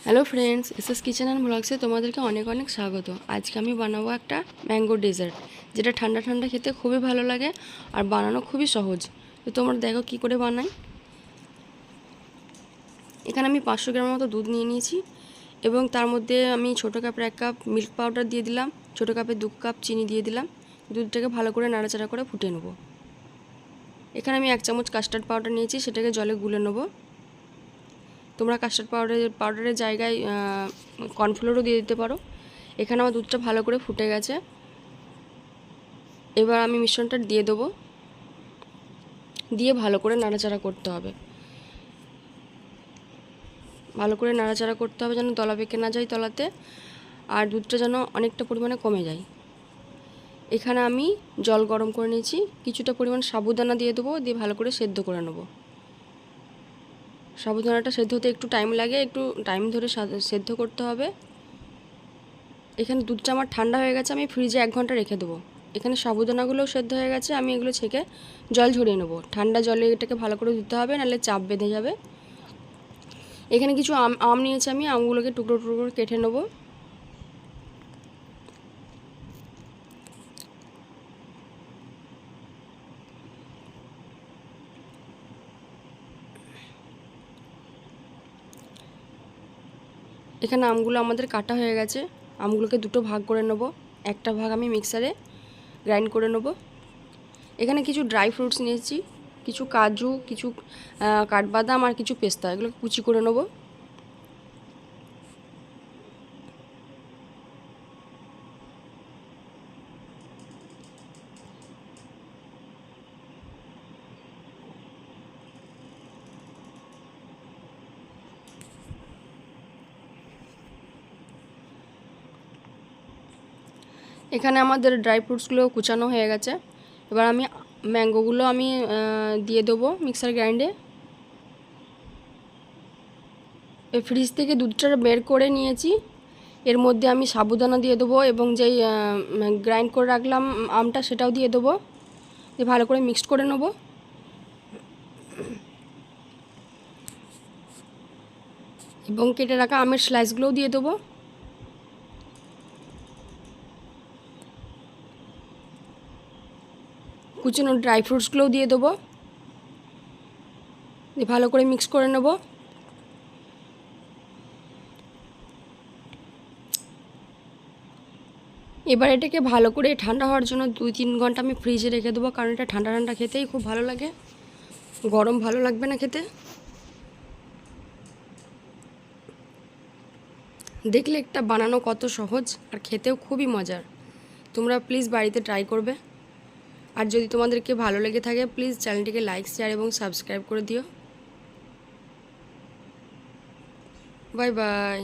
Hello friends, SS kitchen and ব্লগসে তোমাদেরকে অনেক অনেক স্বাগত। আজকে আমি বানাবো একটা ম্যাঙ্গো ডেজার্ট, যেটা ঠান্ডা ঠান্ডা খেতে খুবই ভালো লাগে আর বানানো খুবই সহজ। তো তোমরা দেখো কি করে বানাই। এখানে আমি 500 গ্রামের মতো দুধ নিয়ে নিয়েছি এবং তার মধ্যে আমি ছোটো কাপের 1 কাপ মিল্ক পাউডার দিয়ে দিলাম, ছোটো কাপে 2 কাপ চিনি দিয়ে দিলাম। দুধটাকে ভালো করে নাড়াচাড়া করে ফুটিয়ে নেব। এখানে আমি 1 চামচ কাস্টার্ড পাউডার নিয়েছি, সেটাকে জলে গুলে নেব। তোমরা কাস্টার্ড পাউডারের জায়গায় কর্নফ্লোরও দিয়ে দিতে পারো। এখানে আমার দুধটা ভালো করে ফুটে গেছে। এবার আমি মিশ্রণটা দিয়ে দেবো, দিয়ে ভালো করে নাড়াচাড়া করতে হবে। ভালো করে নাড়াচাড়া করতে হবে যেন তলা পেকে না যায় তলাতে, আর দুধটা যেন অনেকটা পরিমাণে কমে যায়। এখানে আমি জল গরম করে নিয়েছি, কিছুটা পরিমাণ সাবুদানা দিয়ে দেবো, দিয়ে ভালো করে সেদ্ধ করে নেব। সাবুদানাটা সেদ্ধ হতে একটু টাইম লাগে, একটু টাইম ধরে সেদ্ধ করতে হবে। এখানে দুধটা আমার ঠান্ডা হয়ে গেছে, আমি ফ্রিজে 1 ঘন্টা রেখে দেবো। এখানে সাবুদানাগুলোও সেদ্ধ হয়ে গেছে, আমি এগুলো ছেঁকে জল ঝরিয়ে নেবো। ঠান্ডা জলে এটাকে ভালো করে দিতে হবে, নাহলে চাপ বেঁধে যাবে। এখানে কিছু আম নিয়েছি, আমি আমগুলোকে টুকরো টুকরো কেটে নেবো। এখানে আমগুলো আমাদের কাটা হয়ে গেছে, আমগুলোকে দুটো ভাগ করে নেব। একটা ভাগ আমি মিক্সারে গ্রাইন্ড করে নেব। এখানে কিছু ড্রাই ফ্রুটস নিয়েছি, কিছু কাজু, কিছু কাঠবাদাম আর কিছু পেস্তা, এগুলো কুচি করে নেব। এখানে আমাদের ড্রাই ফ্রুটসগুলো কুচানো হয়ে গেছে। এবার আমি ম্যাঙ্গোগুলো আমি দিয়ে দেবো মিক্সার গ্রাইন্ডে। ফ্রিজ থেকে দুধটা বের করে নিয়েছি, এর মধ্যে আমি সাবুদানা দিয়ে দেবো এবং যেই গ্রাইন্ড করে রাখলাম আমটা সেটাও দিয়ে দেবো, দিয়ে ভালো করে মিক্সড করে নেব। এবং কেটে রাখা আমের স্লাইসগুলোও দিয়ে দেবো। কুচানো ড্রাই ফ্রুটসগুলোও দিয়ে দেবো, দিয়ে ভালো করে মিক্স করে নেব। এবার এটাকে ভালো করে ঠান্ডা হওয়ার জন্য 2-3 ঘন্টা আমি ফ্রিজে রেখে দেবো, কারণ এটা ঠান্ডা ঠান্ডা খেতেই খুব ভালো লাগে, গরম ভালো লাগবে না খেতে। দেখলে একটা বানানো কত সহজ আর খেতেও খুবই মজার। তোমরা প্লিজ বাড়িতে ট্রাই করবে। আর যদি তোমাদেরকে ভালো লেগে থাকে প্লিজ চ্যানেলটিকে লাইক, শেয়ার এবং সাবস্ক্রাইব করে দিও। Bye bye.